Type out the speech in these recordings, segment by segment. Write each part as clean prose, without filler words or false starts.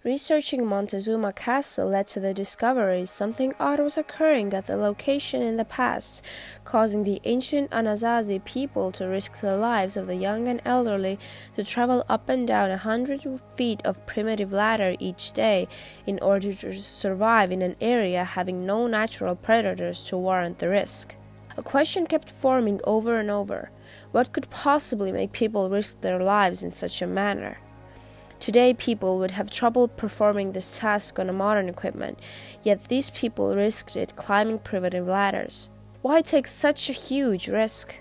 Researching Montezuma Castle led to the discovery something odd was occurring at the location in the past, causing the ancient Anasazi people to risk the lives of the young and elderly to travel up and down 100 feet of primitive ladder each day in order to survive in an area having no natural predators to warrant the risk. A question kept forming over and over. What could possibly make people risk their lives in such a manner? Today, people would have trouble performing this task on a modern equipment, yet these people risked it climbing primitive ladders. Why take such a huge risk?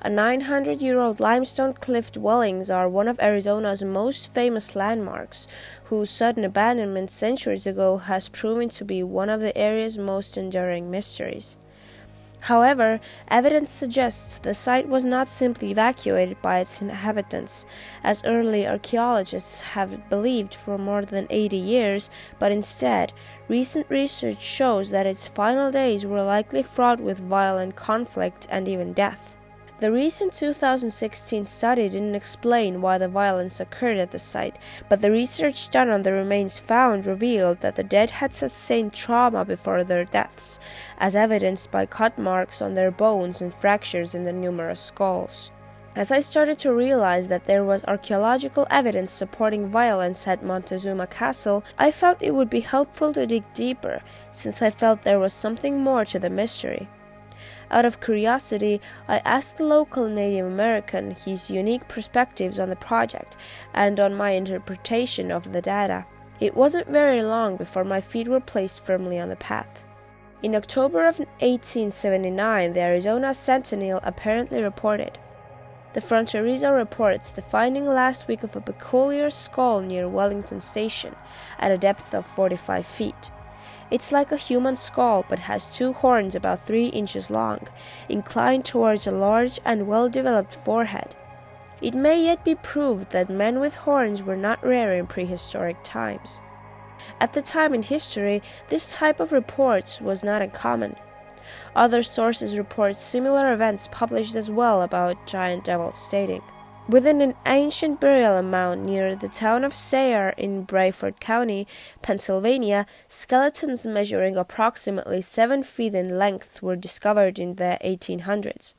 A 900-year-old limestone cliff dwellings are one of Arizona's most famous landmarks, whose sudden abandonment centuries ago has proven to be one of the area's most enduring mysteries. However, evidence suggests the site was not simply evacuated by its inhabitants, as early archaeologists have believed for more than 80 years, but instead, recent research shows that its final days were likely fraught with violent conflict and even death. The recent 2016 study didn't explain why the violence occurred at the site, but the research done on the remains found revealed that the dead had sustained trauma before their deaths, as evidenced by cut marks on their bones and fractures in the numerous skulls. As I started to realize that there was archaeological evidence supporting violence at Montezuma Castle, I felt it would be helpful to dig deeper, since I felt there was something more to the mystery. Out of curiosity, I asked the local Native American his unique perspectives on the project and on my interpretation of the data. It wasn't very long before my feet were placed firmly on the path. In October of 1879, the Arizona Sentinel apparently reported. The Fronterizo reports the finding last week of a peculiar skull near Wellington Station at a depth of 45 feet. It's like a human skull but has two horns about 3 inches long, inclined towards a large and well-developed forehead. It may yet be proved that men with horns were not rare in prehistoric times. At the time in history, this type of reports was not uncommon. Other sources report similar events published as well about giant devils, stating, within an ancient burial mound near the town of Sayre in Beaufort County, Pennsylvania, skeletons measuring approximately 7 feet in length were discovered in the 1800s.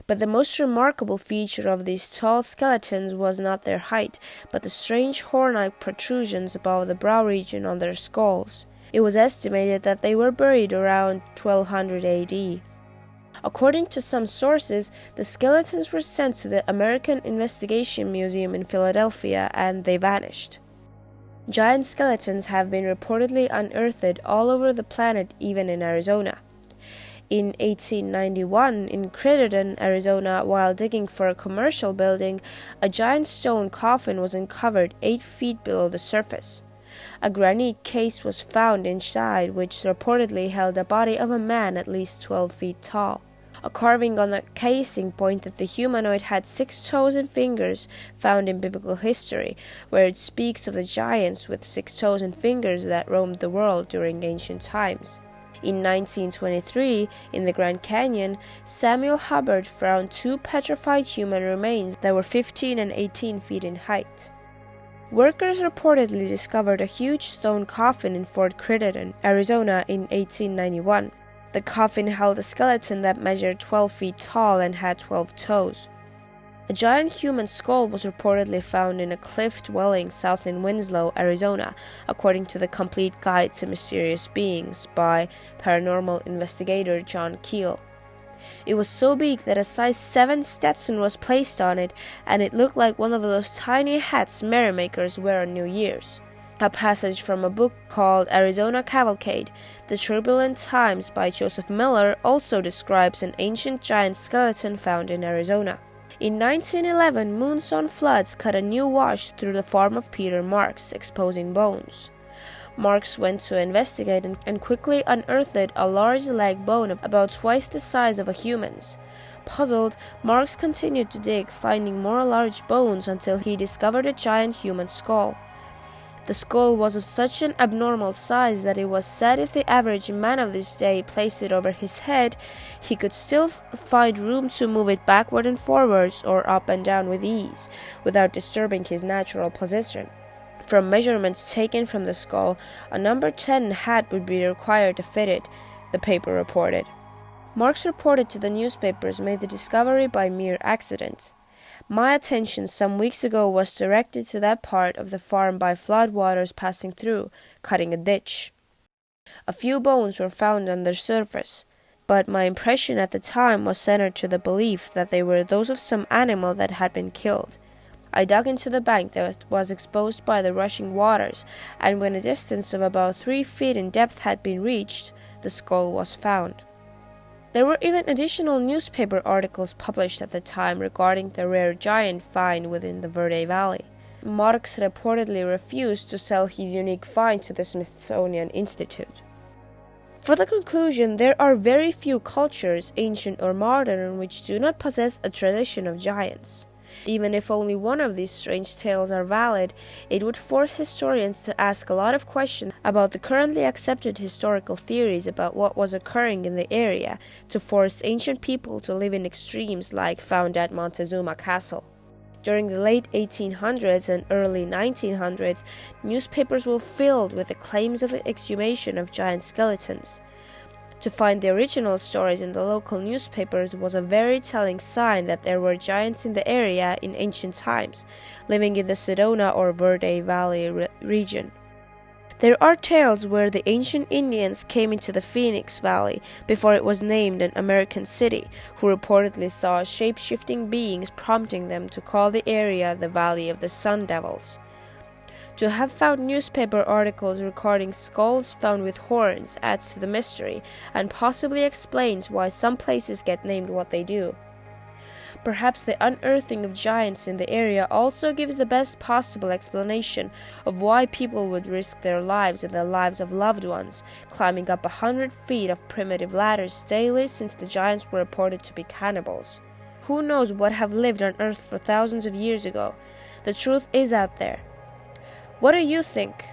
But the most remarkable feature of these tall skeletons was not their height, but the strange horn-like protrusions above the brow region on their skulls. It was estimated that they were buried around 1200 AD. According to some sources, the skeletons were sent to the American Investigation Museum in Philadelphia and they vanished. Giant skeletons have been reportedly unearthed all over the planet, even in Arizona. In 1891, in Crittenden, Arizona, while digging for a commercial building, a giant stone coffin was uncovered 8 feet below the surface. A granite case was found inside, which reportedly held the body of a man at least 12 feet tall. A carving on the casing pointed the humanoid had 6 toes and fingers found in biblical history, where it speaks of the giants with 6 toes and fingers that roamed the world during ancient times. In 1923, in the Grand Canyon, Samuel Hubbard found 2 petrified human remains that were 15 and 18 feet in height. Workers reportedly discovered a huge stone coffin in Fort Crittenden, Arizona in 1891. The coffin held a skeleton that measured 12 feet tall and had 12 toes. A giant human skull was reportedly found in a cliff dwelling south in Winslow, Arizona, according to the Complete Guide to Mysterious Beings by paranormal investigator John Keel. It was so big that a size 7 Stetson was placed on it, and it looked like one of those tiny hats merrymakers wear on New Year's. A passage from a book called Arizona Cavalcade, The Turbulent Times by Joseph Miller also describes an ancient giant skeleton found in Arizona. In 1911, moonstone floods cut a new wash through the farm of Peter Marks, exposing bones. Marks went to investigate and quickly unearthed a large leg bone about twice the size of a human's. Puzzled, Marks continued to dig, finding more large bones until he discovered a giant human skull. The skull was of such an abnormal size that it was said if the average man of this day placed it over his head, he could still find room to move it backward and forwards or up and down with ease, without disturbing his natural position. From measurements taken from the skull, a number 10 hat would be required to fit it, the paper reported. Marx reported to the newspapers made the discovery by mere accident. My attention some weeks ago was directed to that part of the farm by flood waters passing through, cutting a ditch. A few bones were found on the surface, but my impression at the time was centered to the belief that they were those of some animal that had been killed. I dug into the bank that was exposed by the rushing waters, and when a distance of about 3 feet in depth had been reached, the skull was found. There were even additional newspaper articles published at the time regarding the rare giant find within the Verde Valley. Marx reportedly refused to sell his unique find to the Smithsonian Institute. For the conclusion, there are very few cultures, ancient or modern, which do not possess a tradition of giants. Even if only one of these strange tales are valid, it would force historians to ask a lot of questions about the currently accepted historical theories about what was occurring in the area to force ancient people to live in extremes like found at Montezuma Castle. During the late 1800s and early 1900s, newspapers were filled with the claims of the exhumation of giant skeletons. To find the original stories in the local newspapers was a very telling sign that there were giants in the area in ancient times, living in the Sedona or Verde Valley region. There are tales where the ancient Indians came into the Phoenix Valley before it was named an American city, who reportedly saw shape-shifting beings prompting them to call the area the Valley of the Sun Devils. To have found newspaper articles recording skulls found with horns adds to the mystery and possibly explains why some places get named what they do. Perhaps the unearthing of giants in the area also gives the best possible explanation of why people would risk their lives and the lives of loved ones, climbing up 100 feet of primitive ladders daily since the giants were reported to be cannibals. Who knows what have lived on Earth for thousands of years ago? The truth is out there. What do you think?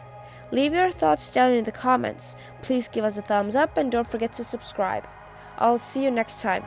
Leave your thoughts down in the comments. Please give us a thumbs up and don't forget to subscribe. I'll see you next time.